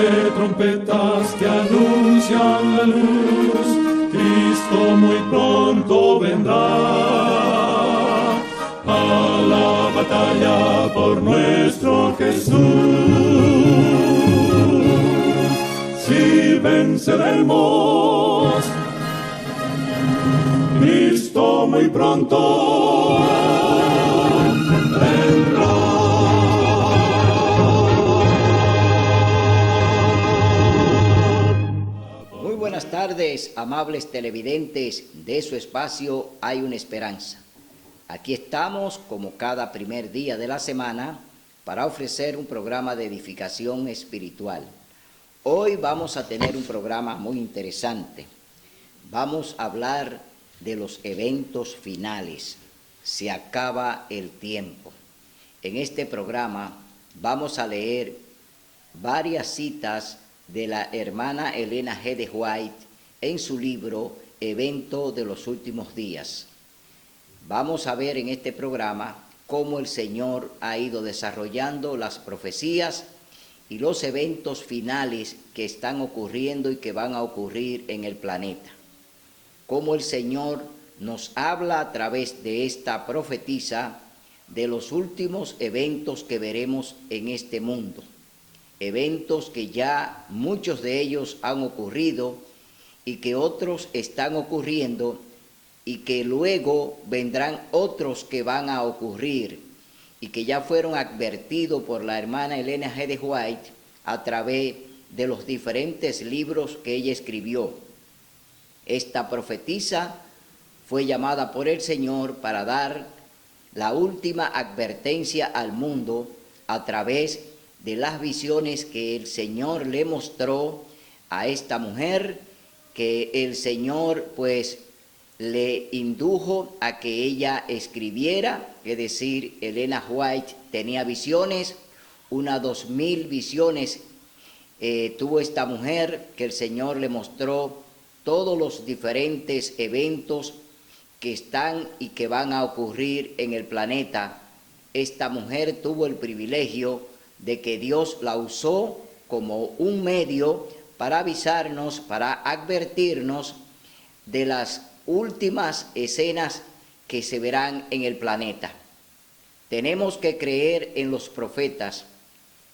de trompetas que anuncian la luz, Cristo muy pronto vendrá a la batalla por nuestro Jesús. Si venceremos, Cristo muy pronto vendrá. Muy buenas tardes, amables televidentes de su espacio Hay una Esperanza. Aquí estamos, como cada primer día de la semana, para ofrecer un programa de edificación espiritual. Hoy vamos a tener un programa muy interesante. Vamos a hablar de los eventos finales. Se acaba el tiempo. En este programa vamos a leer varias citas de la hermana Elena G. de White en su libro Evento de los Últimos Días. Vamos a ver en este programa cómo el Señor ha ido desarrollando las profecías y los eventos finales que están ocurriendo y que van a ocurrir en el planeta. Cómo el Señor nos habla a través de esta profetisa de los últimos eventos que veremos en este mundo. Eventos que ya muchos de ellos han ocurrido y que otros están ocurriendo y que luego vendrán otros que van a ocurrir y que ya fueron advertidos por la hermana Elena G. de White a través de los diferentes libros que ella escribió. Esta profetisa fue llamada por el Señor para dar la última advertencia al mundo a través de las visiones que el Señor le mostró a esta mujer, que el Señor pues le indujo a que ella escribiera, es decir, Elena White tenía visiones, unas 2000 visiones tuvo esta mujer, que el Señor le mostró todos los diferentes eventos que están y que van a ocurrir en el planeta. Esta mujer tuvo el privilegio de que Dios la usó como un medio para avisarnos, para advertirnos de las últimas escenas que se verán en el planeta. Tenemos que creer en los profetas.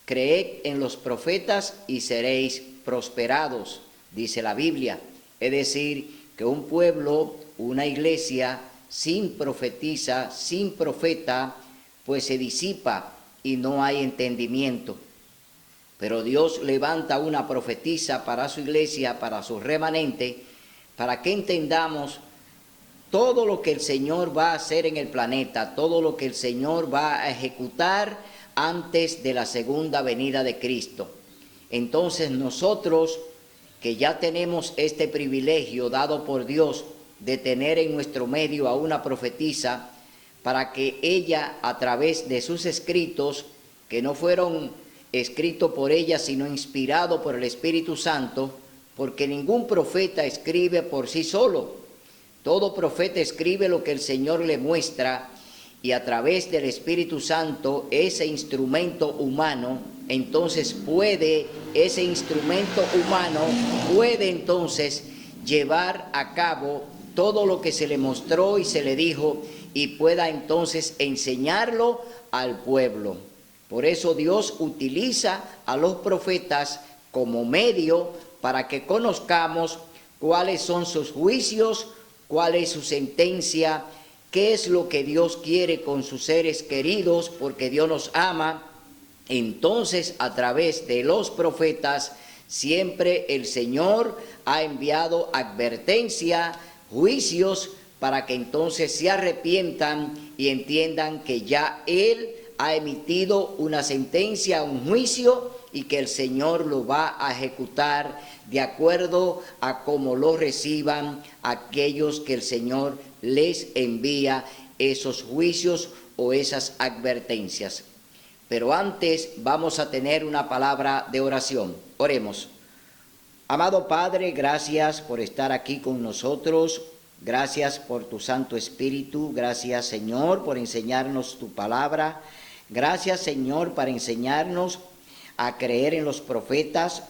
Creed en los profetas y seréis prosperados, dice la Biblia. Es decir, que un pueblo, una iglesia sin profetisa, sin profeta, pues se disipa y no hay entendimiento. Pero Dios levanta una profetisa para su iglesia, para su remanente, para que entendamos todo lo que el Señor va a hacer en el planeta, todo lo que el Señor va a ejecutar antes de la segunda venida de Cristo. Entonces nosotros, que ya tenemos este privilegio dado por Dios de tener en nuestro medio a una profetisa, para que ella, a través de sus escritos, que no fueron escritos por ella, sino inspirados por el Espíritu Santo, porque ningún profeta escribe por sí solo. Todo profeta escribe lo que el Señor le muestra, y a través del Espíritu Santo, ese instrumento humano, entonces ese instrumento humano puede entonces llevar a cabo todo lo que se le mostró y se le dijo, y pueda entonces enseñarlo al pueblo. Por eso Dios utiliza a los profetas como medio para que conozcamos cuáles son sus juicios, cuál es su sentencia, qué es lo que Dios quiere con sus seres queridos, porque Dios nos ama. Entonces, a través de los profetas, siempre el Señor ha enviado advertencia, juicios, para que entonces se arrepientan y entiendan que ya Él ha emitido una sentencia, un juicio, y que el Señor lo va a ejecutar de acuerdo a cómo lo reciban aquellos que el Señor les envía esos juicios o esas advertencias. Pero antes vamos a tener una palabra de oración. Oremos. Amado Padre, gracias por estar aquí con nosotros. Gracias por tu Santo Espíritu. Gracias, Señor, por enseñarnos tu palabra. Gracias, Señor, para enseñarnos a creer en los profetas,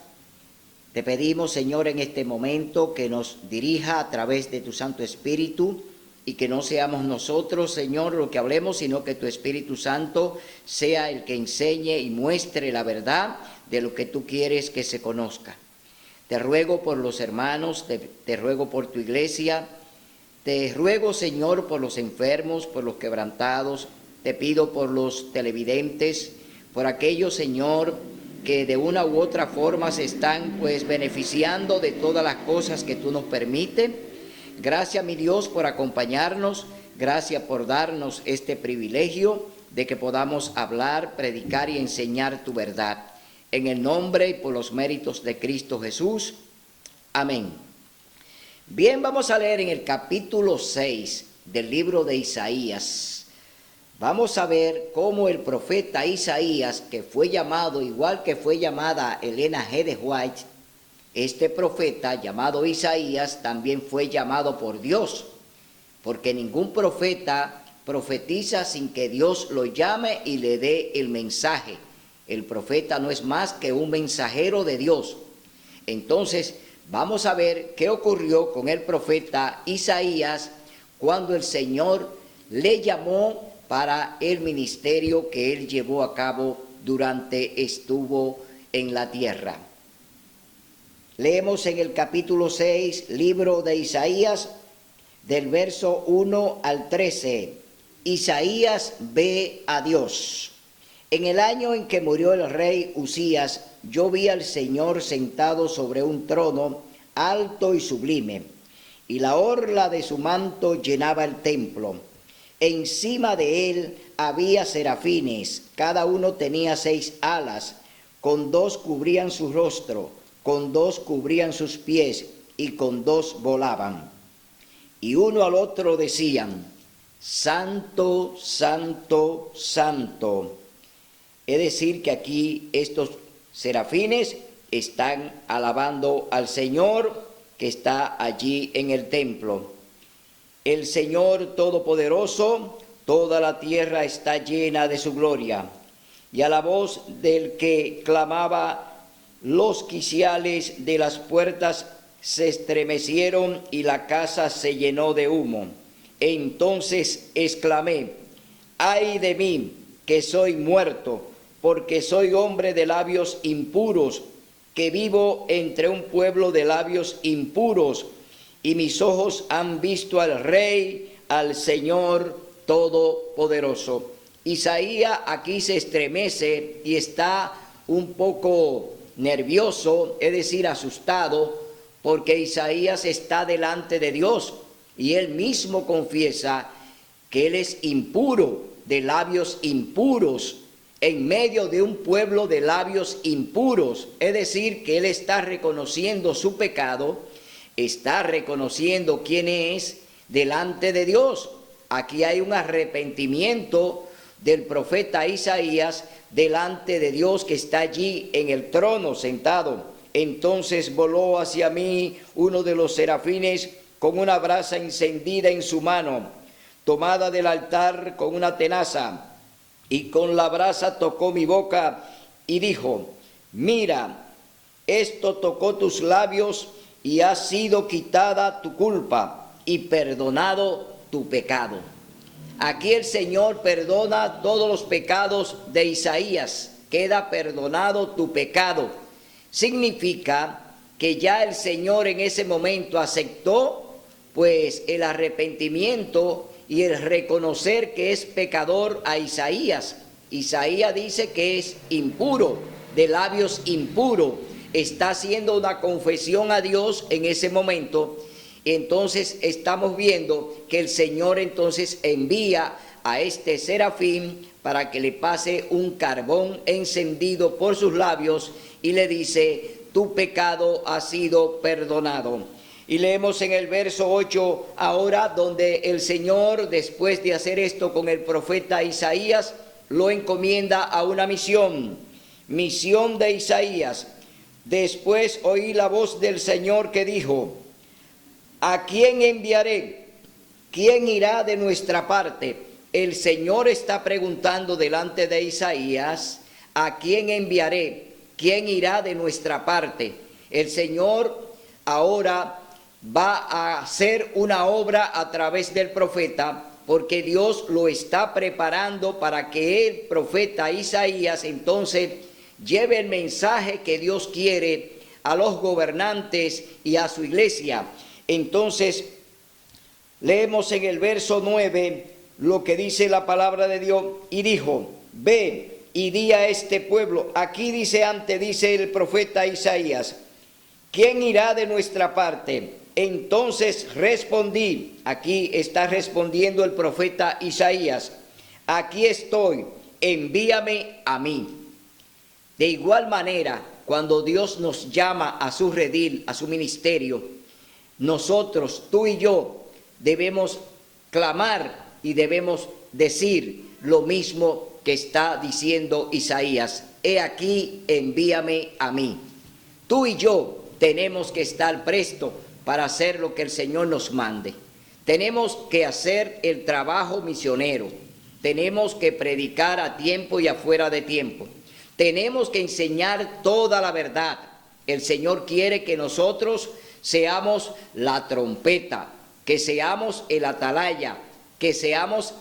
Te pedimos, Señor, en este momento que nos dirija a través de tu Santo Espíritu y que no seamos nosotros, Señor, lo que hablemos, sino que tu Espíritu Santo sea el que enseñe y muestre la verdad de lo que tú quieres que se conozca. Te ruego por los hermanos, te ruego por tu iglesia, te ruego, Señor, por los enfermos, por los quebrantados, te pido por los televidentes, por aquellos, Señor, que de una u otra forma se están beneficiando de todas las cosas que tú nos permites. Gracias, mi Dios, por acompañarnos, gracias por darnos este privilegio de que podamos hablar, predicar y enseñar tu verdad. En el nombre y por los méritos de Cristo Jesús. Amén. Bien, vamos a leer en el capítulo 6 del libro de Isaías. Vamos a ver cómo el profeta Isaías, que fue llamado, igual que fue llamada Elena G. de White, este profeta llamado Isaías también fue llamado por Dios, porque ningún profeta profetiza sin que Dios lo llame y le dé el mensaje. El profeta no es más que un mensajero de Dios. Entonces, vamos a ver qué ocurrió con el profeta Isaías cuando el Señor le llamó para el ministerio que él llevó a cabo durante estuvo en la tierra. Leemos en el capítulo 6, libro de Isaías, del verso 1 al 13. Isaías ve a Dios. En el año en que murió el rey Usías, yo vi al Señor sentado sobre un trono alto y sublime, y la orla de su manto llenaba el templo. Encima de él había serafines, cada uno tenía 6 alas, con 2 cubrían su rostro, con 2 cubrían sus pies, y con 2 volaban. Y uno al otro decían: Santo, Santo, Santo. Es decir, que aquí estos serafines están alabando al Señor que está allí en el templo. El Señor Todopoderoso, toda la tierra está llena de su gloria. Y a la voz del que clamaba, los quiciales de las puertas se estremecieron y la casa se llenó de humo. Entonces exclamé: ¡ay de mí, que soy muerto, porque soy hombre de labios impuros, que vivo entre un pueblo de labios impuros! Y mis ojos han visto al Rey, al Señor Todopoderoso. Isaías aquí se estremece y está un poco nervioso, es decir, asustado, porque Isaías está delante de Dios y él mismo confiesa que él es impuro, de labios impuros, en medio de un pueblo de labios impuros. Es decir, que él está reconociendo su pecado, está reconociendo quién es delante de Dios. Aquí hay un arrepentimiento del profeta Isaías delante de Dios que está allí en el trono sentado. Entonces voló hacia mí uno de los serafines con una brasa encendida en su mano, tomada del altar con una tenaza, y con la brasa tocó mi boca y dijo: mira, esto tocó tus labios y ha sido quitada tu culpa y perdonado tu pecado. Aquí el Señor perdona todos los pecados de Isaías. Queda perdonado tu pecado. Significa que ya el Señor en ese momento aceptó pues el arrepentimiento y el reconocer que es pecador a Isaías. Isaías dice que es impuro, de labios impuros. Está haciendo una confesión a Dios en ese momento. Entonces estamos viendo que el Señor entonces envía a este serafín para que le pase un carbón encendido por sus labios y le dice: tu pecado ha sido perdonado. Y leemos en el verso 8 ahora, donde el Señor, después de hacer esto con el profeta Isaías, lo encomienda a una misión de Isaías. Después oí la voz del Señor que dijo: ¿a quién enviaré? ¿Quién irá de nuestra parte? El Señor está preguntando delante de Isaías: ¿a quién enviaré? ¿Quién irá de nuestra parte? El Señor ahora va a hacer una obra a través del profeta, porque Dios lo está preparando para que el profeta Isaías entonces lleve el mensaje que Dios quiere a los gobernantes y a su iglesia. Entonces, leemos en el verso 9 lo que dice la palabra de Dios, y dijo, ve y di a este pueblo. Aquí dice el profeta Isaías, ¿quién irá de nuestra parte? Entonces respondí, aquí está respondiendo el profeta Isaías, aquí estoy, envíame a mí. De igual manera, cuando Dios nos llama a su redil, a su ministerio, nosotros, tú y yo, debemos clamar y debemos decir lo mismo que está diciendo Isaías. He aquí, envíame a mí. Tú y yo tenemos que estar prestos para hacer lo que el Señor nos mande. Tenemos que hacer el trabajo misionero. Tenemos que predicar a tiempo y afuera de tiempo. Tenemos que enseñar toda la verdad. El Señor quiere que nosotros seamos la trompeta, que seamos el atalaya, que seamos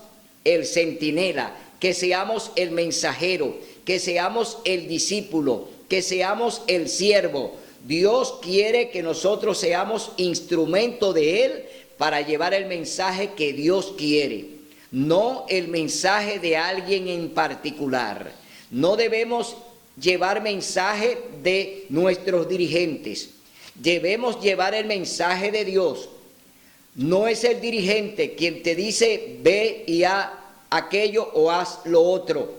el centinela, que seamos el mensajero, que seamos el discípulo, que seamos el siervo. Dios quiere que nosotros seamos instrumento de Él para llevar el mensaje que Dios quiere, no el mensaje de alguien en particular. No debemos llevar mensaje de nuestros dirigentes, debemos llevar el mensaje de Dios. No es el dirigente quien te dice ve y haz aquello o haz lo otro.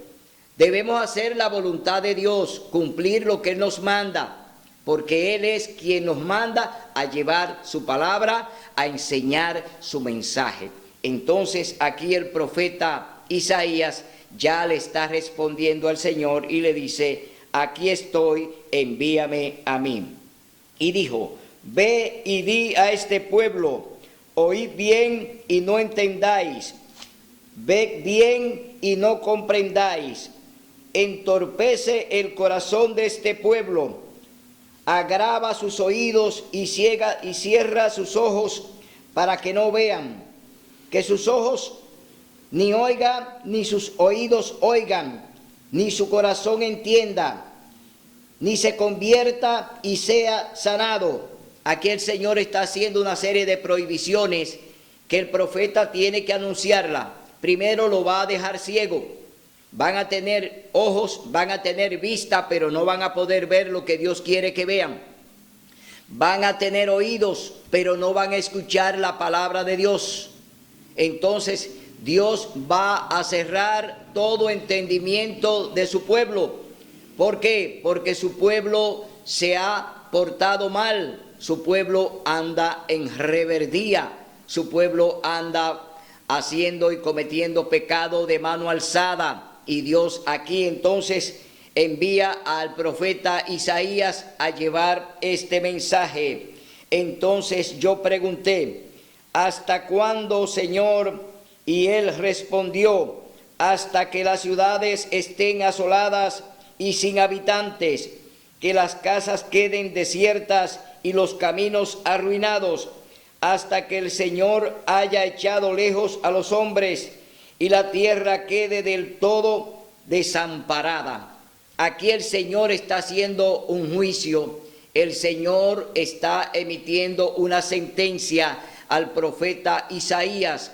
Debemos hacer la voluntad de Dios, cumplir lo que Él nos manda, porque Él es quien nos manda a llevar su palabra, a enseñar su mensaje. Entonces aquí el profeta Isaías ya le está respondiendo al Señor y le dice, aquí estoy, envíame a mí. Y dijo, ve y di a este pueblo, oíd bien y no entendáis, ved bien y no comprendáis, entorpece el corazón de este pueblo, agrava sus oídos y cierra sus ojos para que no vean, que sus ojos ni oigan, ni sus oídos oigan, ni su corazón entienda, ni se convierta y sea sanado. Aquí el Señor está haciendo una serie de prohibiciones que el profeta tiene que anunciarla. Primero lo va a dejar ciego. Van a tener ojos, van a tener vista, pero no van a poder ver lo que Dios quiere que vean. Van a tener oídos, pero no van a escuchar la palabra de Dios. Entonces Dios va a cerrar todo entendimiento de su pueblo. ¿Por qué? Porque su pueblo se ha portado mal, su pueblo anda en rebeldía, su pueblo anda haciendo y cometiendo pecado de mano alzada. Y Dios aquí entonces envía al profeta Isaías a llevar este mensaje. Entonces yo pregunté, ¿hasta cuándo, Señor? Y Él respondió, hasta que las ciudades estén asoladas y sin habitantes, que las casas queden desiertas y los caminos arruinados, hasta que el Señor haya echado lejos a los hombres y la tierra quede del todo desamparada. Aquí el Señor está haciendo un juicio, el Señor está emitiendo una sentencia al profeta Isaías.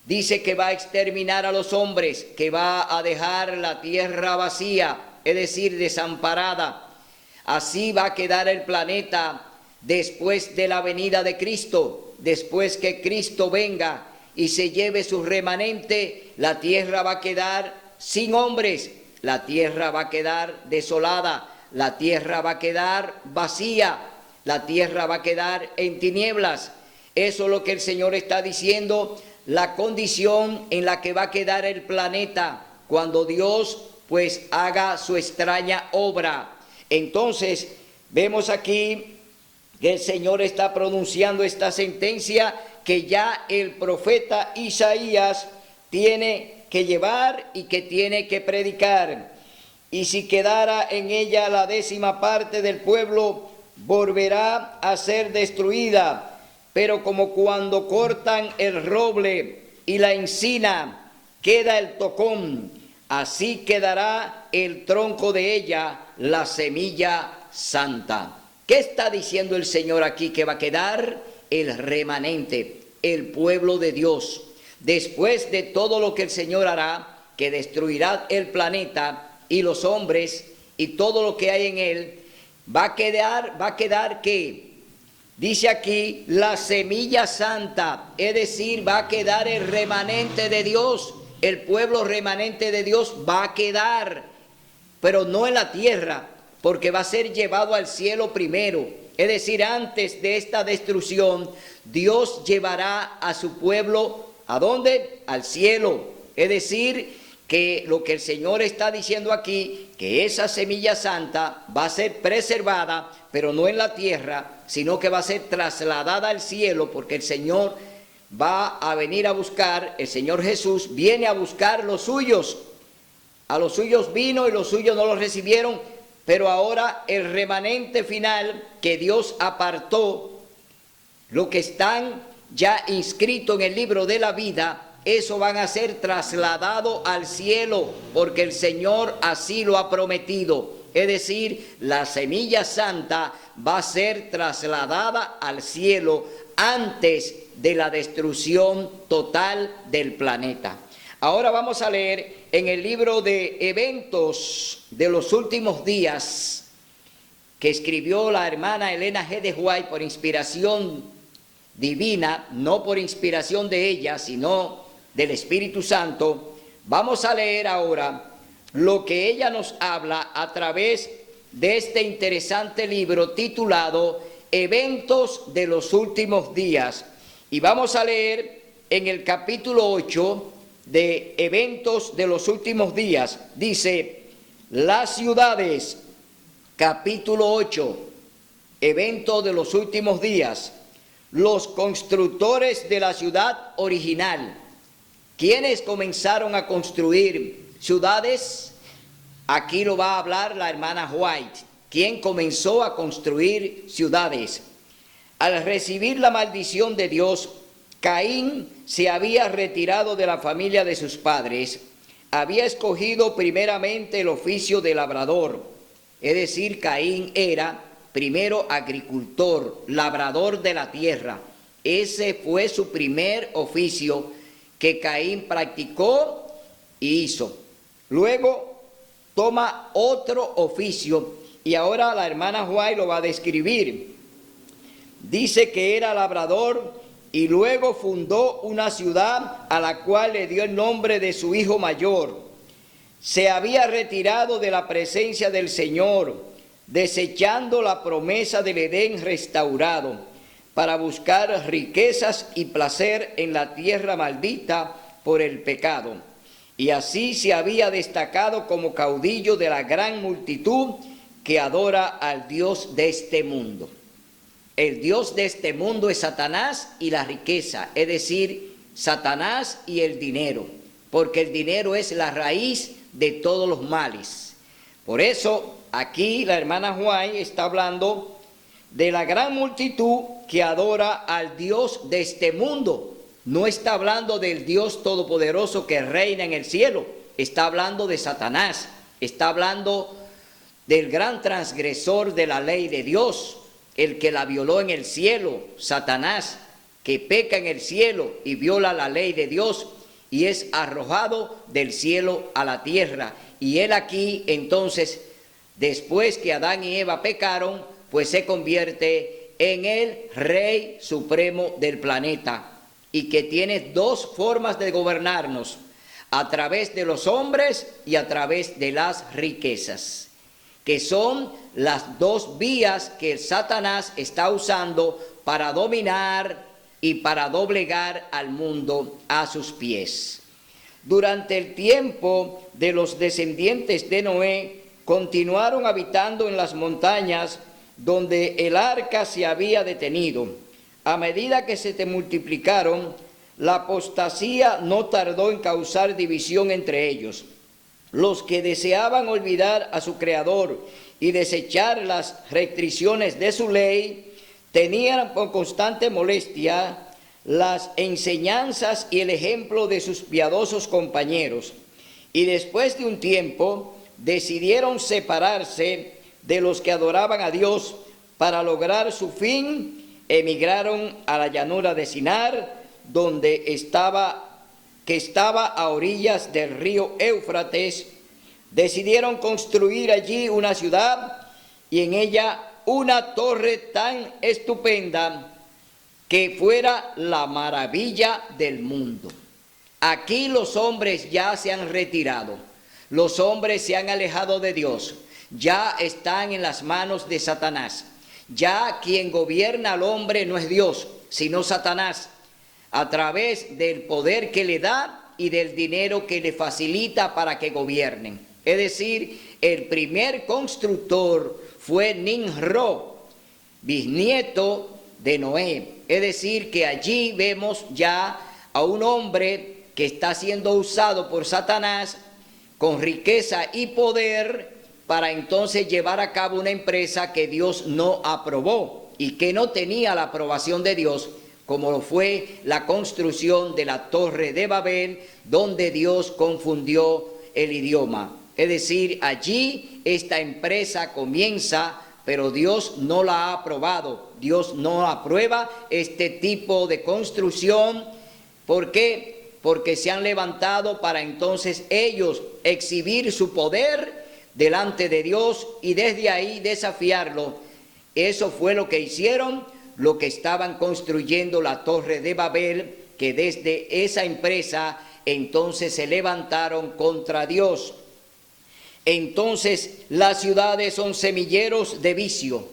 Dice que va a exterminar a los hombres, que va a dejar la tierra vacía, es decir, desamparada. Así va a quedar el planeta después de la venida de Cristo, después que Cristo venga y se lleve su remanente, la tierra va a quedar sin hombres, la tierra va a quedar desolada, la tierra va a quedar vacía, la tierra va a quedar en tinieblas. Eso es lo que el Señor está diciendo, la condición en la que va a quedar el planeta cuando Dios pues haga su extraña obra. Entonces vemos aquí que el Señor está pronunciando esta sentencia que ya el profeta Isaías tiene que llevar y que tiene que predicar. Y si quedara en ella la 10ª parte del pueblo, volverá a ser destruida, pero como cuando cortan el roble y la encina, queda el tocón, así quedará el tronco de ella, la semilla santa. ¿Qué está diciendo el Señor aquí? Que va a quedar el remanente, el pueblo de Dios. Después de todo lo que el Señor hará, que destruirá el planeta y los hombres y todo lo que hay en él, va a quedar ¿qué? Dice aquí, la semilla santa, es decir, va a quedar el remanente de Dios, el pueblo remanente de Dios va a quedar, pero no en la tierra, porque va a ser llevado al cielo primero. Es decir, antes de esta destrucción, Dios llevará a su pueblo, ¿a dónde? Al cielo. Es decir, que lo que el Señor está diciendo aquí, que esa semilla santa va a ser preservada, pero no en la tierra, sino que va a ser trasladada al cielo, porque el Señor va a venir a buscar, el Señor Jesús viene a buscar los suyos. A los suyos vino y los suyos no los recibieron, pero ahora el remanente final que Dios apartó, lo que están ya inscritos en el libro de la vida, eso van a ser trasladados al cielo, porque el Señor así lo ha prometido. Es decir, la semilla santa va a ser trasladada al cielo antes de la destrucción total del planeta. Ahora vamos a leer en el libro de Eventos de los Últimos Días, que escribió la hermana Elena G. de White por inspiración divina, no por inspiración de ella, sino del Espíritu Santo. Vamos a leer ahora lo que ella nos habla a través de este interesante libro titulado Eventos de los Últimos Días. Y vamos a leer en el capítulo 8 de Eventos de los Últimos Días. Dice, las ciudades, capítulo 8, Evento de los Últimos Días. Los constructores de la ciudad original. ¿Quiénes comenzaron a construir ciudades? Aquí lo va a hablar la hermana White. ¿Quién comenzó a construir ciudades? Al recibir la maldición de Dios, Caín se había retirado de la familia de sus padres. Había escogido primeramente el oficio de labrador. Es decir, Caín era primero agricultor, labrador de la tierra. Ese fue su primer oficio que Caín practicó y hizo. Luego toma otro oficio y ahora la hermana White lo va a describir. Dice que era labrador y luego fundó una ciudad a la cual le dio el nombre de su hijo mayor. Se había retirado de la presencia del Señor, desechando la promesa del Edén restaurado, para buscar riquezas y placer en la tierra maldita por el pecado. Y así se había destacado como caudillo de la gran multitud que adora al Dios de este mundo. El Dios de este mundo es Satanás y la riqueza, es decir, Satanás y el dinero, porque el dinero es la raíz de todos los males. Por eso, aquí la hermana White está hablando de la gran multitud que adora al Dios de este mundo. No está hablando del Dios todopoderoso que reina en el cielo, está hablando de Satanás, está hablando del gran transgresor de la ley de Dios, el que la violó en el cielo, Satanás, que peca en el cielo y viola la ley de Dios y es arrojado del cielo a la tierra. Y él aquí entonces, después que Adán y Eva pecaron, pues se convierte en el Rey Supremo del planeta y que tiene dos formas de gobernarnos, a través de los hombres y a través de las riquezas, que son las dos vías que Satanás está usando para dominar y para doblegar al mundo a sus pies. Durante el tiempo de los descendientes de Noé, continuaron habitando en las montañas donde el arca se había detenido. A medida que se multiplicaron, la apostasía no tardó en causar división entre ellos. los que deseaban olvidar a su Creador y desechar las restricciones de su ley, tenían con constante molestia las enseñanzas y el ejemplo de sus piadosos compañeros, y después de un tiempo decidieron separarse de los que adoraban a Dios. Para lograr su fin, emigraron a la llanura de Sinar, que estaba a orillas del río Éufrates. Decidieron construir allí una ciudad y en ella una torre tan estupenda que fuera la maravilla del mundo. Aquí los hombres ya se han retirado, los hombres se han alejado de Dios, ya están en las manos de Satanás. Ya quien gobierna al hombre no es Dios, sino Satanás, a través del poder que le da y del dinero que le facilita para que gobiernen. Es decir, el primer constructor fue Nimrod, bisnieto de Noé. Es decir, que allí vemos ya a un hombre que está siendo usado por Satanás con riqueza y poder para entonces llevar a cabo una empresa que Dios no aprobó y que no tenía la aprobación de Dios, como lo fue la construcción de la Torre de Babel, donde Dios confundió el idioma. Es decir, allí esta empresa comienza, pero Dios no la ha aprobado. Dios no aprueba este tipo de construcción. ¿Por qué? Porque se han levantado para entonces ellos exhibir su poder delante de Dios y desde ahí desafiarlo. Eso fue lo que hicieron, lo que estaban construyendo la Torre de Babel, que desde esa empresa entonces se levantaron contra Dios. Entonces las ciudades son semilleros de vicio.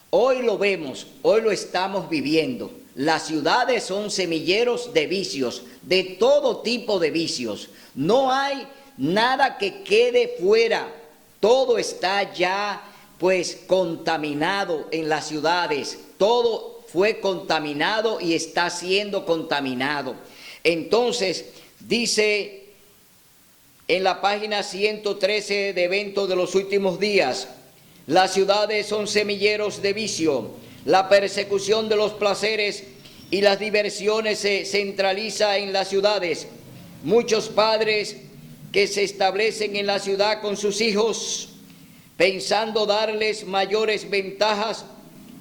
Hoy lo vemos, hoy lo estamos viviendo. Las ciudades son semilleros de vicios, de todo tipo de vicios. No hay nada que quede fuera. Todo está ya pues contaminado en las ciudades. Todo fue contaminado y está siendo contaminado. Entonces dice en la página 113 de Eventos de los Últimos Días: las ciudades son semilleros de vicio. La persecución de los placeres y las diversiones se centraliza en las ciudades. Muchos padres que se establecen en la ciudad con sus hijos, pensando darles mayores ventajas,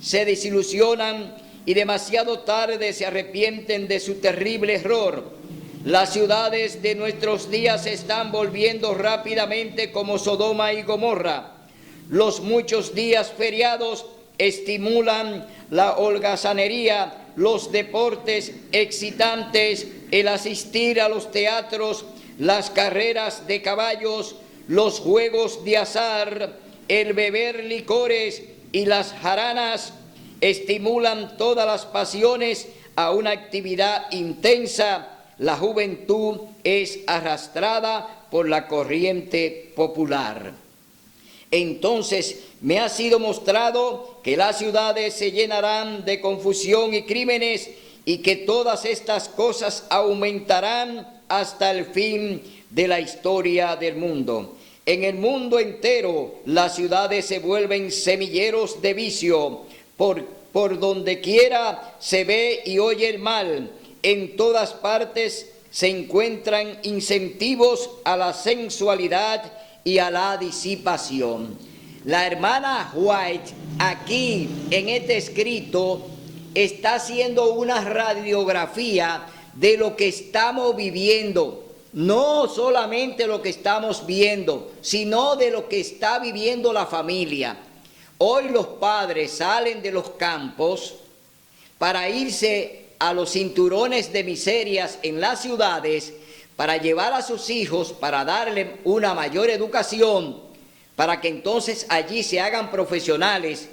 se desilusionan y demasiado tarde se arrepienten de su terrible error. Las ciudades de nuestros días se están volviendo rápidamente como Sodoma y Gomorra. Los muchos días feriados estimulan la holgazanería, los deportes excitantes, el asistir a los teatros, las carreras de caballos, los juegos de azar, el beber licores y las jaranas estimulan todas las pasiones a una actividad intensa. La juventud es arrastrada por la corriente popular. Entonces me ha sido mostrado que las ciudades se llenarán de confusión y crímenes y que todas estas cosas aumentarán hasta el fin de la historia del mundo. En el mundo entero las ciudades se vuelven semilleros de vicio. Por donde quiera se ve y oye el mal. En todas partes se encuentran incentivos a la sensualidad y a la disipación. La hermana White aquí en este escrito está haciendo una radiografía de lo que estamos viviendo. No solamente lo que estamos viendo, sino de lo que está viviendo la familia. Hoy los padres salen de los campos para irse a los cinturones de miserias en las ciudades, para llevar a sus hijos, para darle una mayor educación, para que entonces allí se hagan profesionales,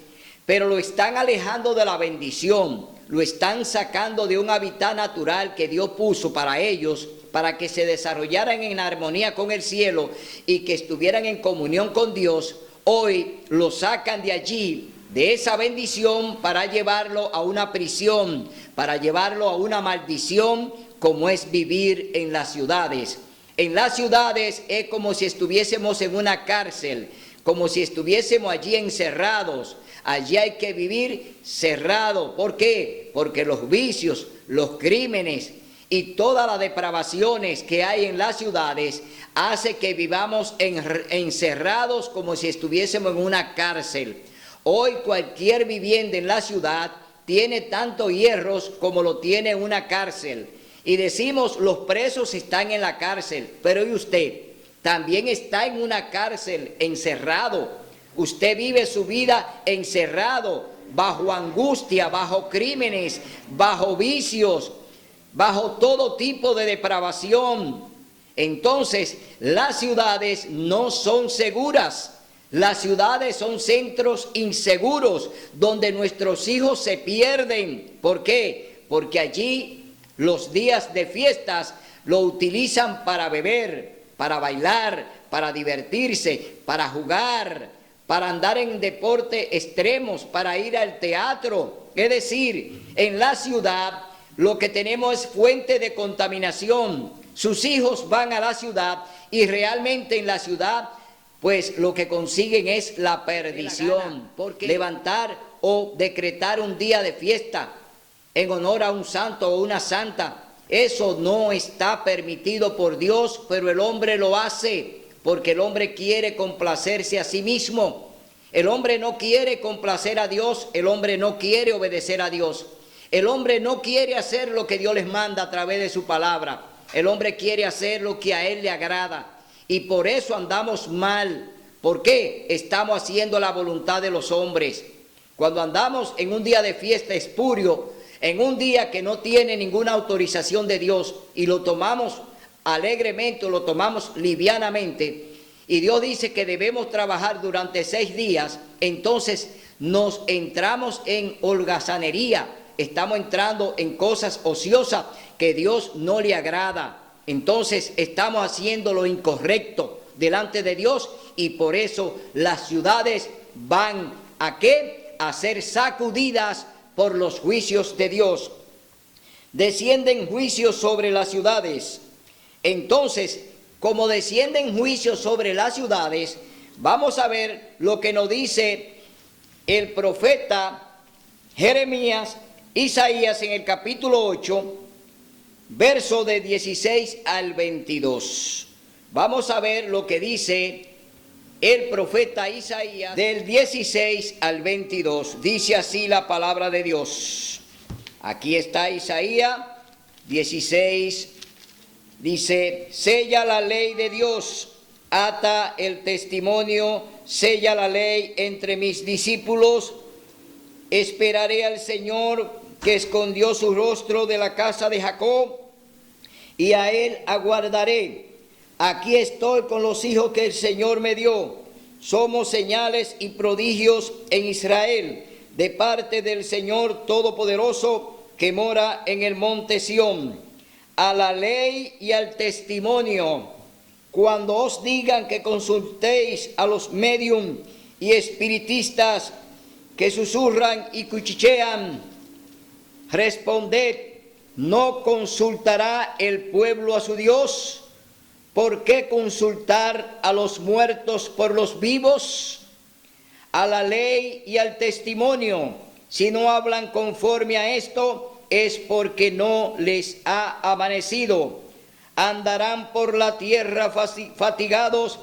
pero lo están alejando de la bendición, lo están sacando de un hábitat natural que Dios puso para ellos, para que se desarrollaran en armonía con el cielo y que estuvieran en comunión con Dios. Hoy lo sacan de allí, de esa bendición, para llevarlo a una prisión, para llevarlo a una maldición, como es vivir en las ciudades. En las ciudades es como si estuviésemos en una cárcel, como si estuviésemos allí encerrados. Allí hay que vivir cerrado. ¿Por qué? Porque los vicios, los crímenes y todas las depravaciones que hay en las ciudades hace que vivamos encerrados como si estuviésemos en una cárcel. Hoy cualquier vivienda en la ciudad tiene tantos hierros como lo tiene una cárcel. Y decimos, los presos están en la cárcel, pero ¿y usted? También está en una cárcel, encerrado. Usted vive su vida encerrado, bajo angustia, bajo crímenes, bajo vicios, bajo todo tipo de depravación. Entonces, las ciudades no son seguras. Las ciudades son centros inseguros donde nuestros hijos se pierden. ¿Por qué? Porque allí los días de fiestas lo utilizan para beber, para bailar, para divertirse, para jugar, para andar en deportes extremos, para ir al teatro. Es decir, en la ciudad lo que tenemos es fuente de contaminación. Sus hijos van a la ciudad y realmente en la ciudad pues lo que consiguen es la perdición. Porque levantar o decretar un día de fiesta en honor a un santo o una santa, eso no está permitido por Dios, pero el hombre lo hace porque el hombre quiere complacerse a sí mismo. El hombre no quiere complacer a Dios, el hombre no quiere obedecer a Dios. El hombre no quiere hacer lo que Dios les manda a través de su palabra. El hombre quiere hacer lo que a él le agrada. Y por eso andamos mal. ¿Por qué? Estamos haciendo la voluntad de los hombres. Cuando andamos en un día de fiesta espurio, en un día que no tiene ninguna autorización de Dios y lo tomamos alegremente, lo tomamos livianamente, y Dios dice que debemos trabajar durante 6 días, entonces nos entramos en holgazanería, estamos entrando en cosas ociosas que Dios no le agrada. Entonces estamos haciendo lo incorrecto delante de Dios y por eso las ciudades van ¿a qué? A ser sacudidas por los juicios de Dios. Descienden juicios sobre las ciudades. Entonces, como descienden juicios sobre las ciudades, vamos a ver lo que nos dice el profeta Jeremías, Isaías en el capítulo 8, verso de 16 al 22. Vamos a ver lo que dice el profeta Isaías del 16 al 22. Dice así la palabra de Dios. Aquí está Isaías 16. Dice, sella la ley de Dios, ata el testimonio, sella la ley entre mis discípulos. Esperaré al Señor que escondió su rostro de la casa de Jacob, y a él aguardaré. Aquí estoy con los hijos que el Señor me dio. Somos señales y prodigios en Israel, de parte del Señor Todopoderoso, que mora en el monte Sión. A la ley y al testimonio, cuando os digan que consultéis a los médium y espiritistas que susurran y cuchichean, responded, ¿no consultará el pueblo a su Dios? ¿Por qué consultar a los muertos por los vivos? A la ley y al testimonio, si no hablan conforme a esto, es porque no les ha amanecido. Andarán por la tierra fatigados,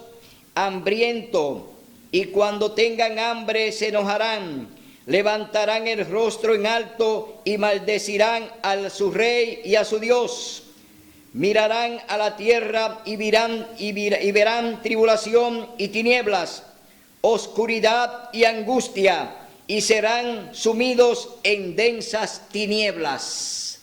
hambrientos, y cuando tengan hambre se enojarán. Levantarán el rostro en alto y maldecirán a su rey y a su Dios. Mirarán a la tierra y verán tribulación y tinieblas, oscuridad y angustia, y serán sumidos en densas tinieblas.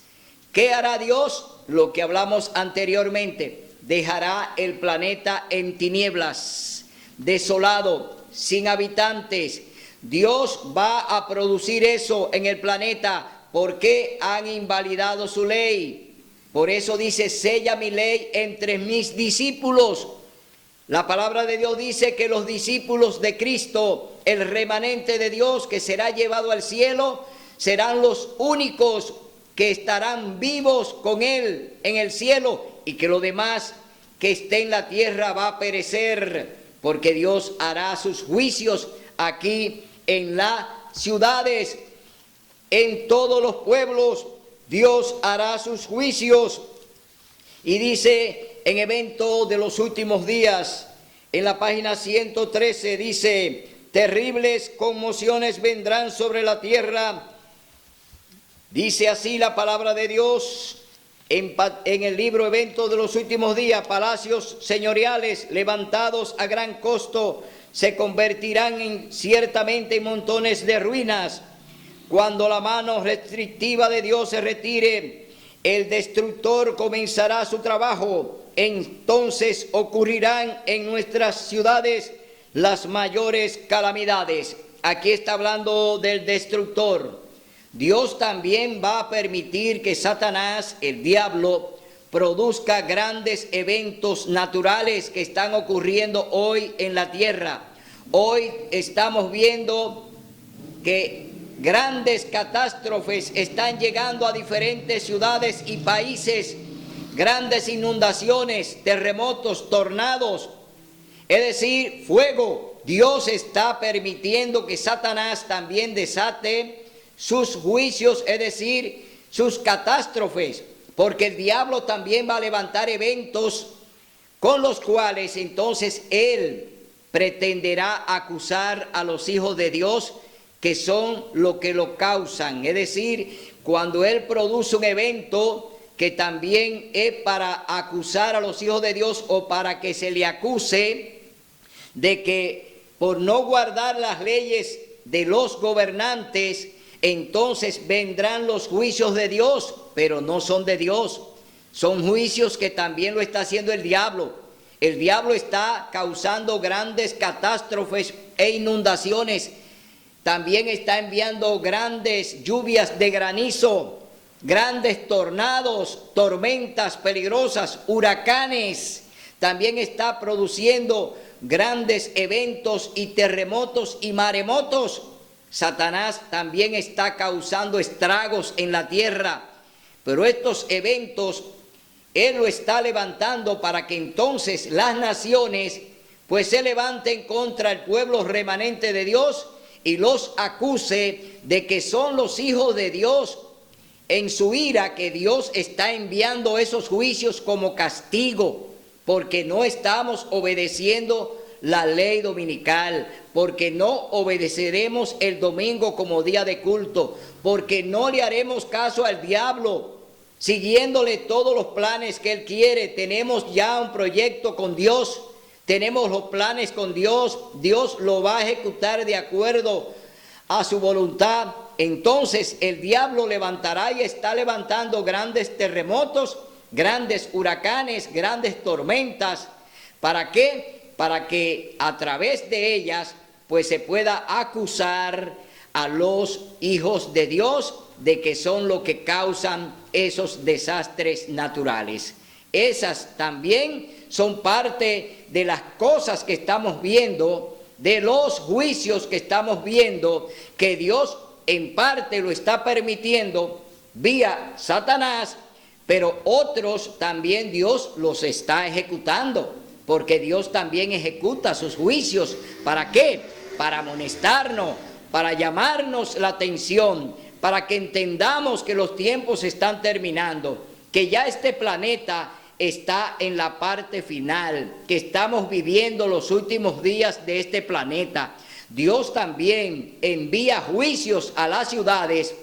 ¿Qué hará Dios? Lo que hablamos anteriormente. Dejará el planeta en tinieblas, desolado, sin habitantes. Dios va a producir eso en el planeta porque han invalidado su ley. Por eso dice, sella mi ley entre mis discípulos. La palabra de Dios dice que los discípulos de Cristo, el remanente de Dios que será llevado al cielo, serán los únicos que estarán vivos con Él en el cielo, y que los demás que esté en la tierra va a perecer, porque Dios hará sus juicios aquí en las ciudades, en todos los pueblos. Dios hará sus juicios. Y dice en Evento de los Últimos Días, en la página 113, dice: terribles conmociones vendrán sobre la tierra. Dice así la palabra de Dios en el libro Evento de los Últimos Días: palacios señoriales levantados a gran costo se convertirán ciertamente en montones de ruinas. Cuando la mano restrictiva de Dios se retire, el destructor comenzará su trabajo. Entonces ocurrirán en nuestras ciudades las mayores calamidades. Aquí está hablando del destructor. Dios también va a permitir que Satanás, el diablo, produzca grandes eventos naturales que están ocurriendo hoy en la tierra. Hoy estamos viendo que grandes catástrofes están llegando a diferentes ciudades y países, grandes inundaciones, terremotos, tornados, es decir, fuego. Dios está permitiendo que Satanás también desate sus juicios, es decir, sus catástrofes, porque el diablo también va a levantar eventos con los cuales entonces él pretenderá acusar a los hijos de Dios, que son los que lo causan. Es decir, cuando él produce un evento que también es para acusar a los hijos de Dios, o para que se le acuse de que por no guardar las leyes de los gobernantes, entonces vendrán los juicios de Dios, pero no son de Dios. Son juicios que también lo está haciendo el diablo. El diablo está causando grandes catástrofes e inundaciones. También está enviando grandes lluvias de granizo, grandes tornados, tormentas peligrosas, huracanes. También está produciendo grandes eventos y terremotos y maremotos. Satanás también está causando estragos en la tierra, pero estos eventos él lo está levantando para que entonces las naciones pues se levanten contra el pueblo remanente de Dios y los acuse de que son los hijos de Dios en su ira, que Dios está enviando esos juicios como castigo, porque no estamos obedeciendo la ley dominical, porque no obedeceremos el domingo como día de culto, porque no le haremos caso al diablo, siguiéndole todos los planes que él quiere. Tenemos ya un proyecto con Dios, tenemos los planes con Dios, Dios lo va a ejecutar de acuerdo a su voluntad. Entonces el diablo levantará y está levantando grandes terremotos, grandes huracanes, grandes tormentas. ¿Para qué? Para que a través de ellas pues se pueda acusar a los hijos de Dios de que son los que causan esos desastres naturales. Esas también son parte de las cosas que estamos viendo, de los juicios que estamos viendo, que Dios en parte lo está permitiendo vía Satanás, pero otros también Dios los está ejecutando, porque Dios también ejecuta sus juicios. ¿Para qué? Para amonestarnos, para llamarnos la atención, para que entendamos que los tiempos están terminando, que ya este planeta está en la parte final, que estamos viviendo los últimos días de este planeta. Dios también envía juicios a las ciudades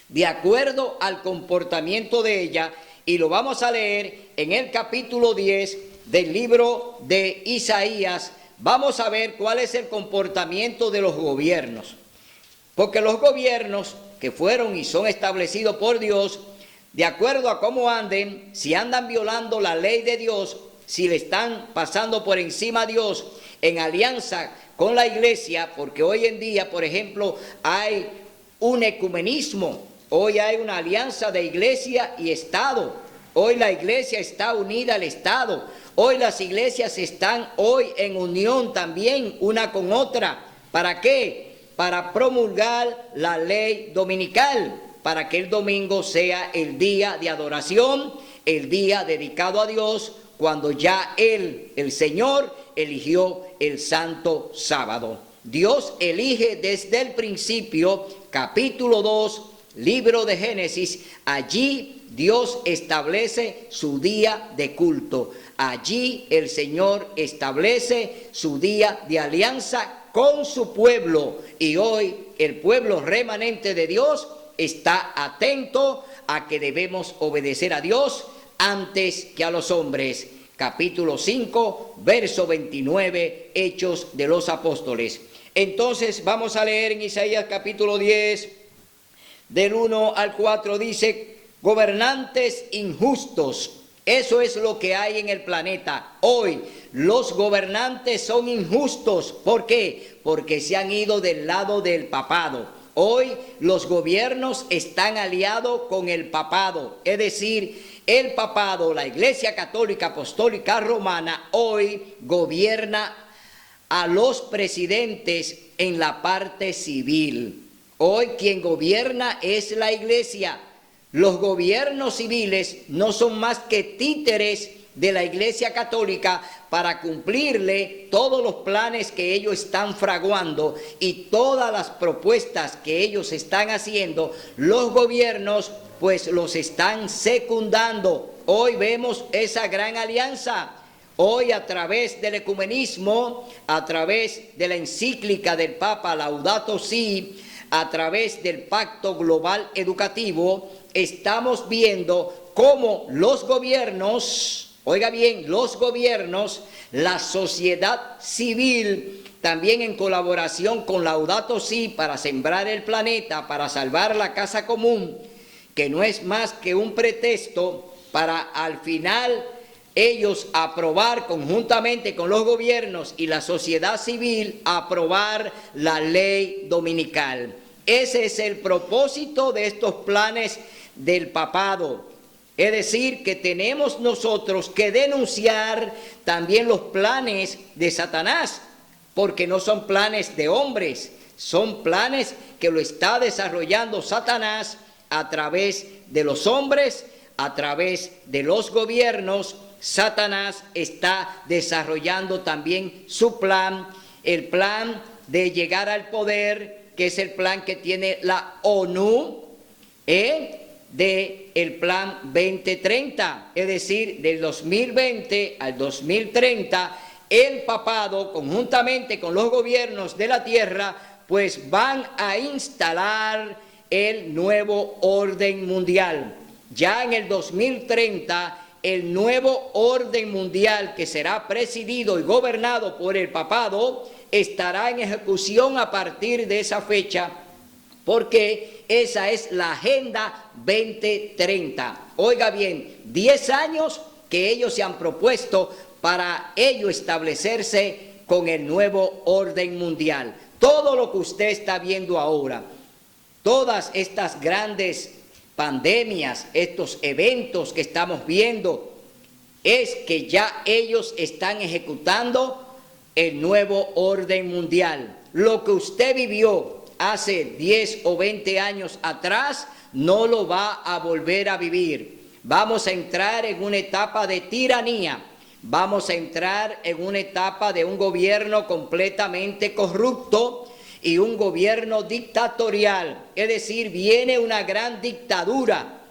de acuerdo al comportamiento de ellas, y lo vamos a leer en el capítulo 10 del libro de Isaías. Vamos a ver cuál es el comportamiento de los gobiernos, porque los gobiernos que fueron y son establecidos por Dios, de acuerdo a cómo anden, si andan violando la ley de Dios, si le están pasando por encima a Dios en alianza con la iglesia, porque hoy en día, por ejemplo, hay un ecumenismo, hoy hay una alianza de iglesia y Estado, hoy la iglesia está unida al Estado, hoy las iglesias están hoy en unión también una con otra. ¿Para qué? Para promulgar la ley dominical, para que el domingo sea el día de adoración, el día dedicado a Dios, cuando ya Él, el Señor, eligió el santo sábado. Dios elige desde el principio, capítulo 2, libro de Génesis. Allí Dios establece su día de culto. Allí el Señor establece su día de alianza con su pueblo. Y hoy el pueblo remanente de Dios está atento a que debemos obedecer a Dios antes que a los hombres. Capítulo 5, verso 29, Hechos de los Apóstoles. Entonces vamos a leer en Isaías capítulo 10, del 1 al 4, dice: gobernantes injustos. Eso es lo que hay en el planeta hoy. Los gobernantes son injustos. ¿Por qué? Porque se han ido del lado del papado. Hoy los gobiernos están aliados con el papado. Es decir, el papado, la Iglesia Católica Apostólica Romana, hoy gobierna a los presidentes en la parte civil. Hoy quien gobierna es la Iglesia. Los gobiernos civiles no son más que títeres de la Iglesia Católica para cumplirle todos los planes que ellos están fraguando y todas las propuestas que ellos están haciendo. Los gobiernos pues los están secundando. Hoy vemos esa gran alianza. Hoy, a través del ecumenismo, a través de la encíclica del Papa Laudato Si, a través del Pacto Global Educativo, estamos viendo cómo los gobiernos, oiga bien, los gobiernos, la sociedad civil, también en colaboración con Laudato Si para sembrar el planeta, para salvar la casa común, que no es más que un pretexto para al final ellos aprobar conjuntamente con los gobiernos y la sociedad civil, aprobar la ley dominical. Ese es el propósito de estos planes del papado. Es decir, que tenemos nosotros que denunciar también los planes de Satanás, porque no son planes de hombres, son planes que lo está desarrollando Satanás a través de los hombres, a través de los gobiernos. Satanás está desarrollando también su plan, el plan de llegar al poder, que es el plan que tiene la ONU, del plan 2030, es decir, del 2020 al 2030, el papado, conjuntamente con los gobiernos de la tierra, pues van a instalar el nuevo orden mundial. Ya en el 2030, el nuevo orden mundial, que será presidido y gobernado por el papado, estará en ejecución a partir de esa fecha, porque esa es la Agenda 2030. Oiga bien, 10 años que ellos se han propuesto para ello establecerse con el nuevo orden mundial. Todo lo que usted está viendo ahora, todas estas grandes pandemias, estos eventos que estamos viendo, es que ya ellos están ejecutando el nuevo orden mundial. Lo que usted vivió hace 10 o 20 años atrás, no lo va a volver a vivir. Vamos a entrar en una etapa de tiranía. Vamos a entrar en una etapa de un gobierno completamente corrupto y un gobierno dictatorial. Es decir, viene una gran dictadura.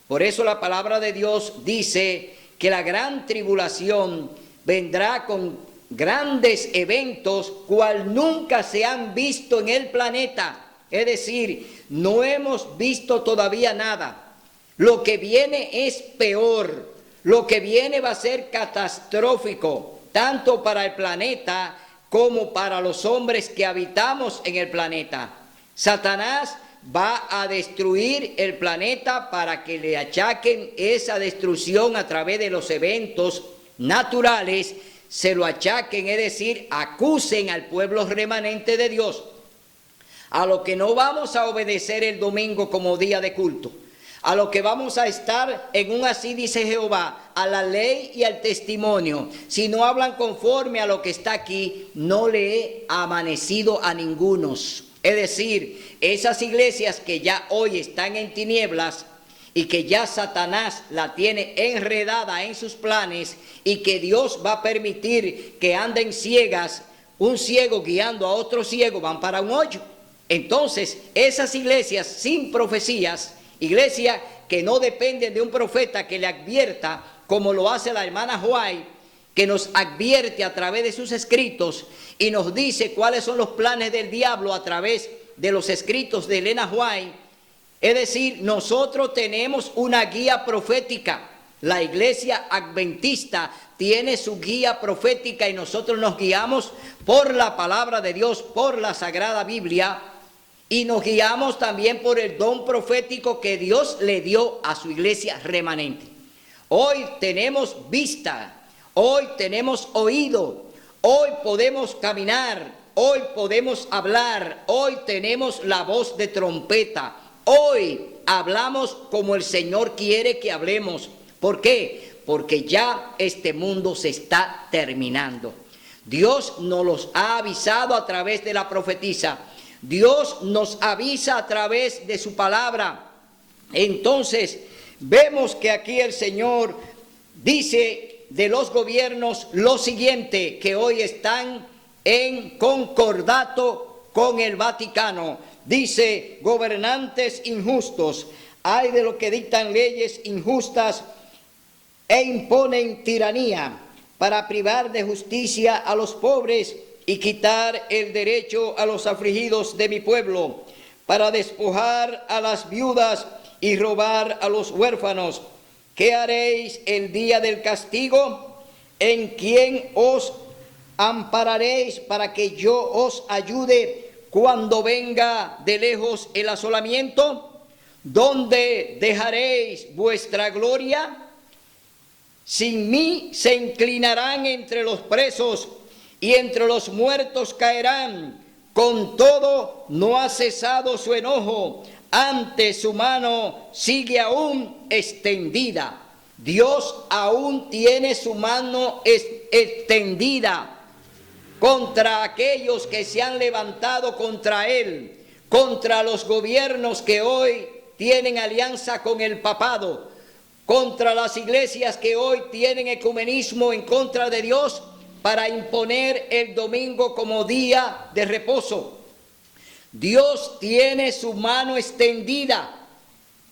Por eso la palabra de Dios dice que la gran tribulación vendrá con grandes eventos cual nunca se han visto en el planeta. Es decir, no hemos visto todavía nada. Lo que viene es peor. Lo que viene va a ser catastrófico, tanto para el planeta como para los hombres que habitamos en el planeta. Satanás va a destruir el planeta para que le achaquen esa destrucción a través de los eventos naturales, se lo achaquen, es decir, acusen al pueblo remanente de Dios, a lo que no vamos a obedecer el domingo como día de culto, a lo que vamos a estar en un así dice Jehová, a la ley y al testimonio. Si no hablan conforme a lo que está aquí, no le he amanecido a ningunos. Es decir, esas iglesias que ya hoy están en tinieblas, y que ya Satanás la tiene enredada en sus planes y que Dios va a permitir que anden ciegas, un ciego guiando a otro ciego, van para un hoyo. Entonces, esas iglesias sin profecías, iglesias que no dependen de un profeta que le advierta, como lo hace la hermana White, que nos advierte a través de sus escritos y nos dice cuáles son los planes del diablo a través de los escritos de Elena White. Es decir, nosotros tenemos una guía profética. La iglesia adventista tiene su guía profética y nosotros nos guiamos por la palabra de Dios, por la Sagrada Biblia, y nos guiamos también por el don profético que Dios le dio a su iglesia remanente. Hoy tenemos vista, hoy tenemos oído, hoy podemos caminar, hoy podemos hablar, hoy tenemos la voz de trompeta, hoy hablamos como el Señor quiere que hablemos. ¿Por qué? Porque ya este mundo se está terminando. Dios nos los ha avisado a través de la profetisa. Dios nos avisa a través de su palabra. Entonces, vemos que aquí el Señor dice de los gobiernos lo siguiente, que hoy están en concordato con el Vaticano. Dice, gobernantes injustos, hay de los que dictan leyes injustas e imponen tiranía para privar de justicia a los pobres y quitar el derecho a los afligidos de mi pueblo, para despojar a las viudas y robar a los huérfanos. ¿Qué haréis el día del castigo? ¿En quién os ampararéis para que yo os ayude cuando venga de lejos el asolamiento? ¿Dónde dejaréis vuestra gloria? Sin mí se inclinarán entre los presos y entre los muertos caerán. Con todo, no ha cesado su enojo, antes su mano sigue aún extendida. Dios aún tiene su mano extendida contra aquellos que se han levantado contra él, contra los gobiernos que hoy tienen alianza con el papado, contra las iglesias que hoy tienen ecumenismo en contra de Dios para imponer el domingo como día de reposo. Dios tiene su mano extendida.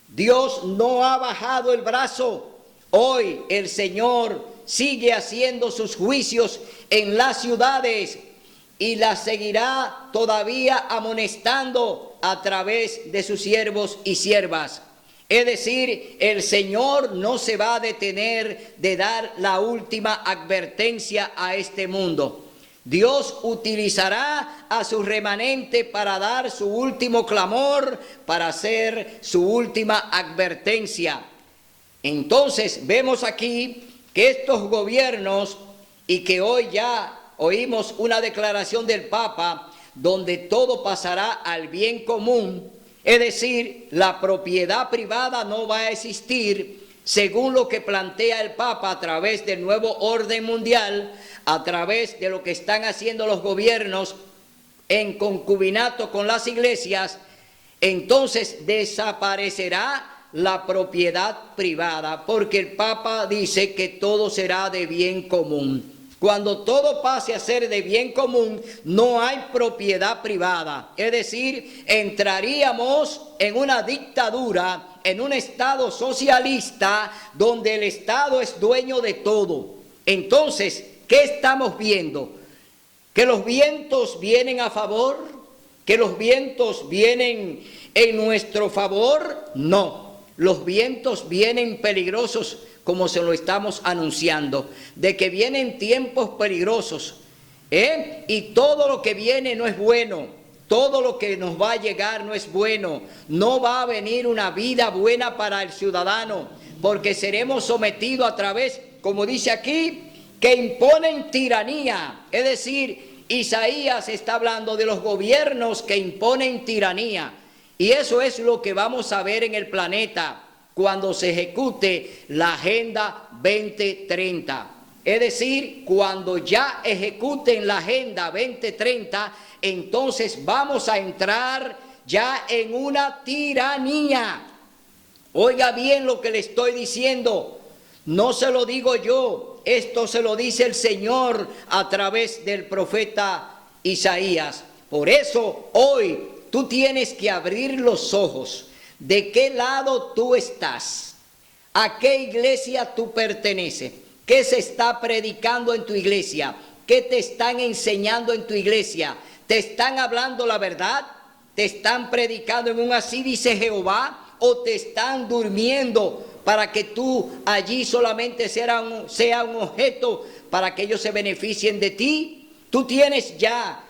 Dios no ha bajado el brazo. Hoy el Señor sigue haciendo sus juicios en las ciudades y las seguirá todavía amonestando a través de sus siervos y siervas. Es decir, el Señor no se va a detener de dar la última advertencia a este mundo. Dios utilizará a su remanente para dar su último clamor, para hacer su última advertencia. Entonces vemos aquí que estos gobiernos, y que hoy ya oímos una declaración del Papa, donde todo pasará al bien común, es decir, la propiedad privada no va a existir, según lo que plantea el Papa a través del nuevo orden mundial, a través de lo que están haciendo los gobiernos en concubinato con las iglesias. Entonces desaparecerá la propiedad privada, porque el Papa dice que todo será de bien común. Cuando todo pase a ser de bien común, no hay propiedad privada. Es decir, entraríamos en una dictadura, en un estado socialista, donde el Estado es dueño de todo. Entonces, ¿qué estamos viendo? ¿Que los vientos vienen a favor? ¿Que los vientos vienen en nuestro favor? No. Los vientos vienen peligrosos, como se lo estamos anunciando, de que vienen tiempos peligrosos, y todo lo que viene no es bueno, todo lo que nos va a llegar no es bueno, no va a venir una vida buena para el ciudadano, porque seremos sometidos a través, como dice aquí, que imponen tiranía. Es decir, Isaías está hablando de los gobiernos que imponen tiranía, y eso es lo que vamos a ver en el planeta cuando se ejecute la Agenda 2030. Es decir, cuando ya ejecuten la Agenda 2030, entonces vamos a entrar ya en una tiranía Oiga bien lo que le estoy diciendo. No se lo digo yo, esto se lo dice el Señor a través del profeta Isaías. Por eso hoy tú tienes que abrir los ojos. ¿De qué lado tú estás? ¿A qué iglesia tú perteneces? ¿Qué se está predicando en tu iglesia? ¿Qué te están enseñando en tu iglesia? ¿Te están hablando la verdad? ¿Te están predicando en un así dice Jehová? ¿O te están durmiendo para que tú allí solamente sea un objeto para que ellos se beneficien de ti? Tú tienes ya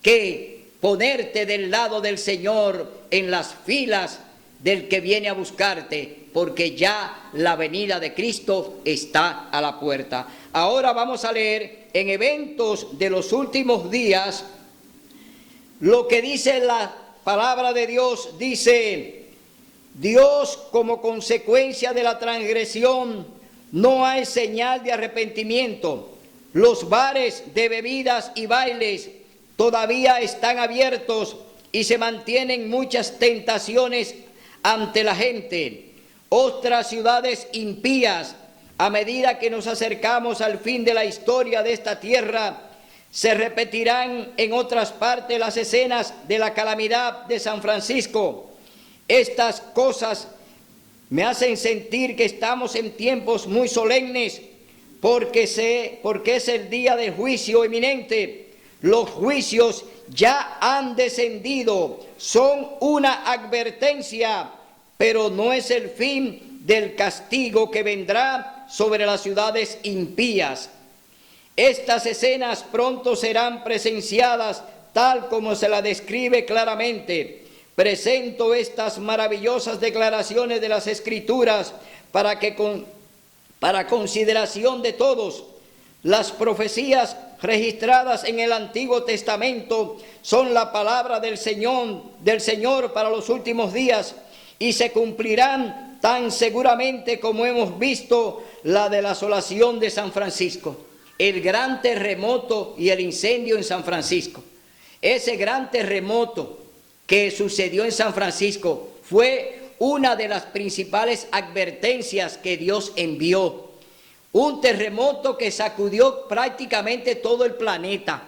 que ponerte del lado del Señor en las filas del que viene a buscarte, porque ya la venida de Cristo está a la puerta. Ahora vamos a leer en Eventos de los Últimos Días lo que dice la palabra de Dios. Dice: Dios, como consecuencia de la transgresión, no hay señal de arrepentimiento. Los bares de bebidas y bailes todavía están abiertos y se mantienen muchas tentaciones ante la gente. Otras ciudades impías, a medida que nos acercamos al fin de la historia de esta tierra, se repetirán en otras partes las escenas de la calamidad de San Francisco. Estas cosas me hacen sentir que estamos en tiempos muy solemnes, porque es el día del juicio inminente. Los juicios ya han descendido, son una advertencia, pero no es el fin del castigo que vendrá sobre las ciudades impías. Estas escenas pronto serán presenciadas tal como se la describe claramente. Presento estas maravillosas declaraciones de las Escrituras para consideración de todos. Las profecías registradas en el Antiguo Testamento son la palabra del Señor para los últimos días, y se cumplirán tan seguramente como hemos visto la de la asolación de San Francisco, el gran terremoto y el incendio en San Francisco. Ese gran terremoto que sucedió en San Francisco fue una de las principales advertencias que Dios envió. Un terremoto que sacudió prácticamente todo el planeta.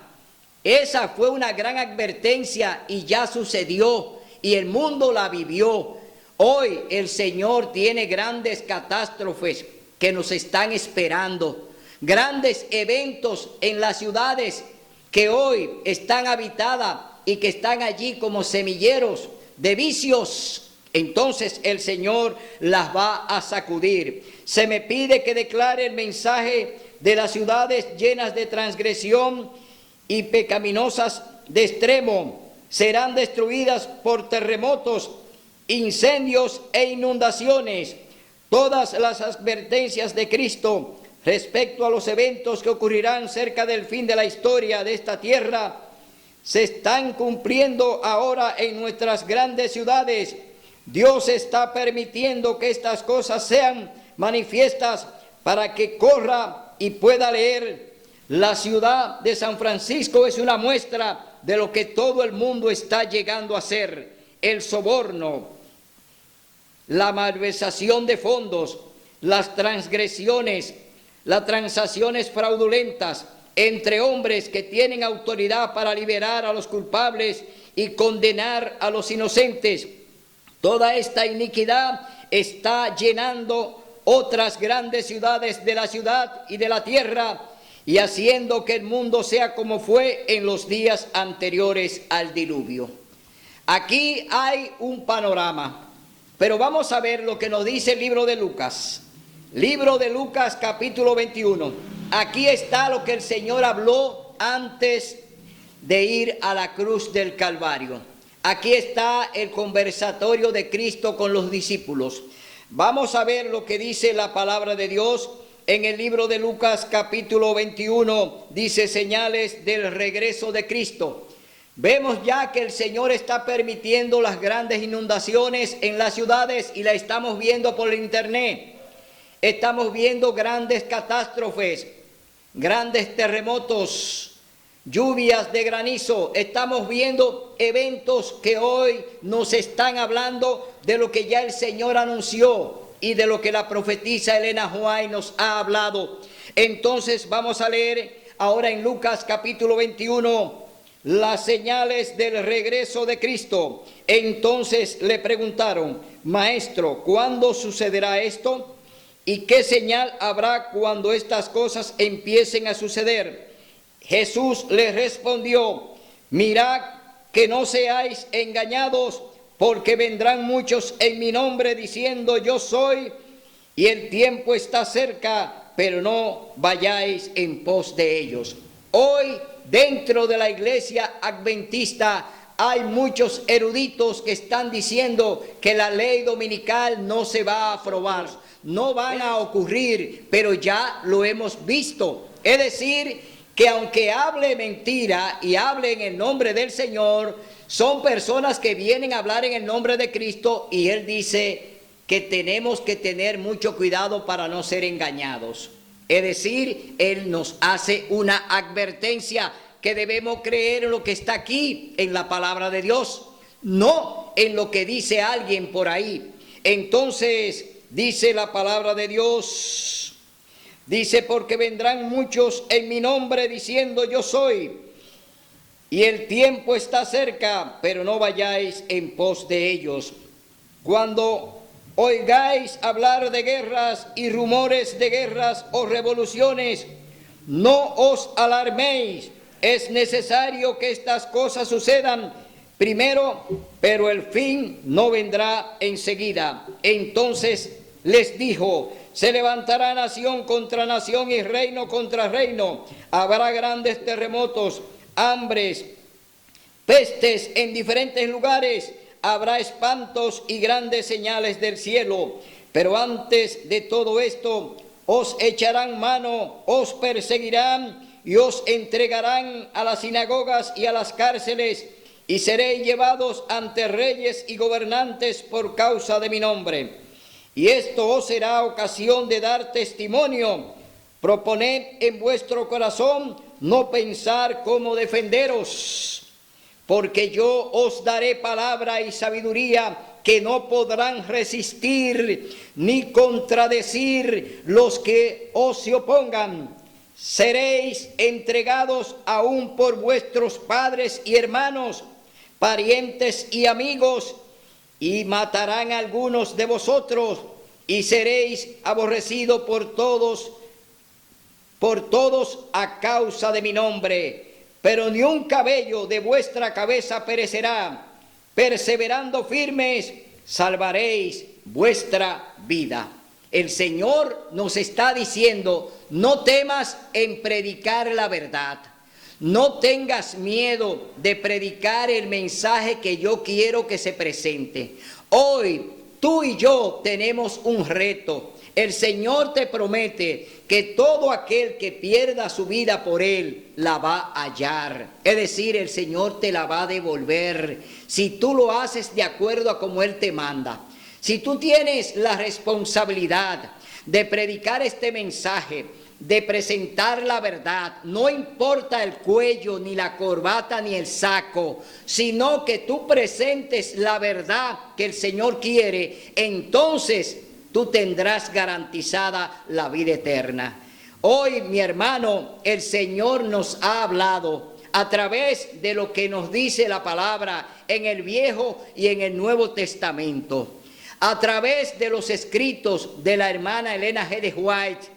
Esa fue una gran advertencia y ya sucedió y el mundo la vivió. Hoy el Señor tiene grandes catástrofes que nos están esperando. Grandes eventos en las ciudades que hoy están habitadas y que están allí como semilleros de vicios. Entonces el Señor las va a sacudir. Se me pide que declare el mensaje de las ciudades llenas de transgresión y pecaminosas de extremo. Serán destruidas por terremotos, incendios e inundaciones. Todas las advertencias de Cristo respecto a los eventos que ocurrirán cerca del fin de la historia de esta tierra se están cumpliendo ahora en nuestras grandes ciudades. Dios está permitiendo que estas cosas sean manifiestas para que corra y pueda leer. La ciudad de San Francisco es una muestra de lo que todo el mundo está llegando a hacer: el soborno, la malversación de fondos, las transgresiones, las transacciones fraudulentas entre hombres que tienen autoridad para liberar a los culpables y condenar a los inocentes. Toda esta iniquidad está llenando otras grandes ciudades de la ciudad y de la tierra y haciendo que el mundo sea como fue en los días anteriores al diluvio. Aquí hay un panorama, pero vamos a ver lo que nos dice el libro de Lucas. Libro de Lucas, capítulo 21. Aquí está lo que el Señor habló antes de ir a la cruz del Calvario. Aquí está el conversatorio de Cristo con los discípulos. Vamos a ver lo que dice la palabra de Dios en el libro de Lucas, capítulo 21. Dice: señales del regreso de Cristo. Vemos ya que el Señor está permitiendo las grandes inundaciones en las ciudades y la estamos viendo por internet. Estamos viendo grandes catástrofes, grandes terremotos, lluvias de granizo. Estamos viendo eventos que hoy nos están hablando de lo que ya el Señor anunció y de lo que la profetisa Elena White nos ha hablado. Entonces vamos a leer ahora en Lucas capítulo 21 las señales del regreso de Cristo. Entonces le preguntaron: Maestro, ¿cuándo sucederá esto? ¿Y qué señal habrá cuando estas cosas empiecen a suceder? Jesús les respondió: mirad que no seáis engañados, porque vendrán muchos en mi nombre diciendo yo soy, y el tiempo está cerca, pero no vayáis en pos de ellos. Hoy dentro de la iglesia adventista hay muchos eruditos que están diciendo que la ley dominical no se va a aprobar, no van a ocurrir, pero ya lo hemos visto. Es decir, que aunque hable mentira y hable en el nombre del Señor, son personas que vienen a hablar en el nombre de Cristo, y Él dice que tenemos que tener mucho cuidado para no ser engañados. Es decir, Él nos hace una advertencia que debemos creer en lo que está aquí, en la palabra de Dios, no en lo que dice alguien por ahí. Entonces, dice la palabra de Dios, dice: porque vendrán muchos en mi nombre diciendo yo soy, y el tiempo está cerca, pero no vayáis en pos de ellos. Cuando oigáis hablar de guerras y rumores de guerras o revoluciones, no os alarméis. Es necesario que estas cosas sucedan primero, pero el fin no vendrá enseguida. Entonces les dijo: se levantará nación contra nación y reino contra reino. Habrá grandes terremotos, hambres, pestes en diferentes lugares. Habrá espantos y grandes señales del cielo. Pero antes de todo esto, os echarán mano, os perseguirán y os entregarán a las sinagogas y a las cárceles, y seréis llevados ante reyes y gobernantes por causa de mi nombre. Y esto os será ocasión de dar testimonio. Proponed en vuestro corazón no pensar cómo defenderos, porque yo os daré palabra y sabiduría que no podrán resistir ni contradecir los que os se opongan. Seréis entregados aún por vuestros padres y hermanos, parientes y amigos, y matarán a algunos de vosotros, y seréis aborrecidos por todos a causa de mi nombre. Pero ni un cabello de vuestra cabeza perecerá. Perseverando firmes, salvaréis vuestra vida. El Señor nos está diciendo: no temas en predicar la verdad. No tengas miedo de predicar el mensaje que yo quiero que se presente. Hoy tú y yo tenemos un reto. El Señor te promete que todo aquel que pierda su vida por Él la va a hallar. Es decir, el Señor te la va a devolver si tú lo haces de acuerdo a como Él te manda. Si tú tienes la responsabilidad de predicar este mensaje, de presentar la verdad, no importa el cuello, ni la corbata, ni el saco, sino que tú presentes la verdad que el Señor quiere, entonces tú tendrás garantizada la vida eterna. Hoy, mi hermano, el Señor nos ha hablado a través de lo que nos dice la palabra en el Viejo y en el Nuevo Testamento, a través de los escritos de la hermana Elena G. White,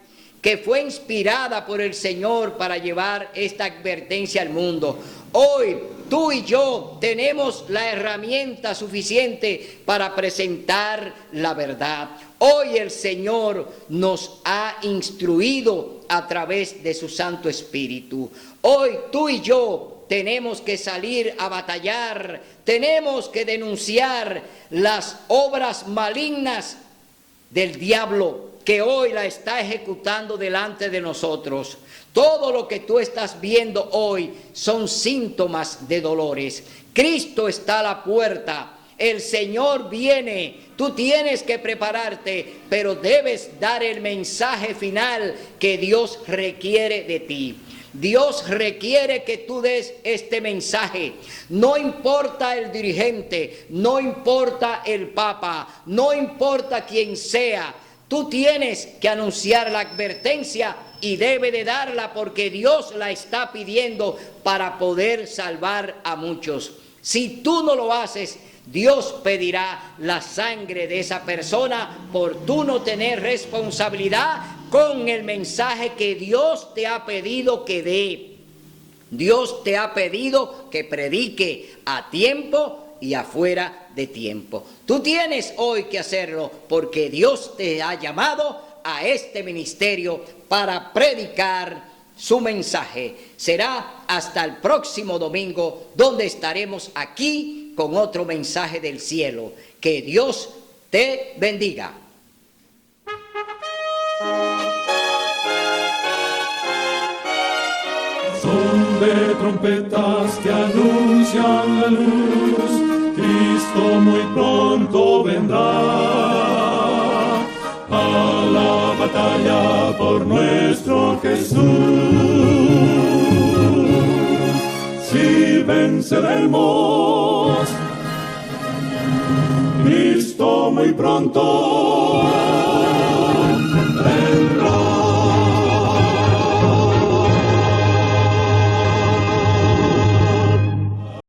que fue inspirada por el Señor para llevar esta advertencia al mundo. Hoy tú y yo tenemos la herramienta suficiente para presentar la verdad. Hoy el Señor nos ha instruido a través de su Santo Espíritu. Hoy tú y yo tenemos que salir a batallar, tenemos que denunciar las obras malignas del diablo que hoy la está ejecutando delante de nosotros. Todo lo que tú estás viendo hoy son síntomas de dolores. Cristo está a la puerta. El Señor viene. Tú tienes que prepararte, pero debes dar el mensaje final que Dios requiere de ti. Dios requiere que tú des este mensaje. No importa el dirigente, no importa el papa, no importa quién sea. Tú tienes que anunciar la advertencia y debe de darla porque Dios la está pidiendo para poder salvar a muchos. Si tú no lo haces, Dios pedirá la sangre de esa persona por tú no tener responsabilidad con el mensaje que Dios te ha pedido que dé. Dios te ha pedido que predique a tiempo y afuera de tiempo. Tú tienes hoy que hacerlo porque Dios te ha llamado a este ministerio para predicar su mensaje. Será hasta el próximo domingo donde estaremos aquí con otro mensaje del cielo. Que Dios te bendiga. Son de trompetas que anuncian la luz, Cristo muy pronto vendrá. A la batalla por nuestro Jesús, si venceremos, Cristo muy pronto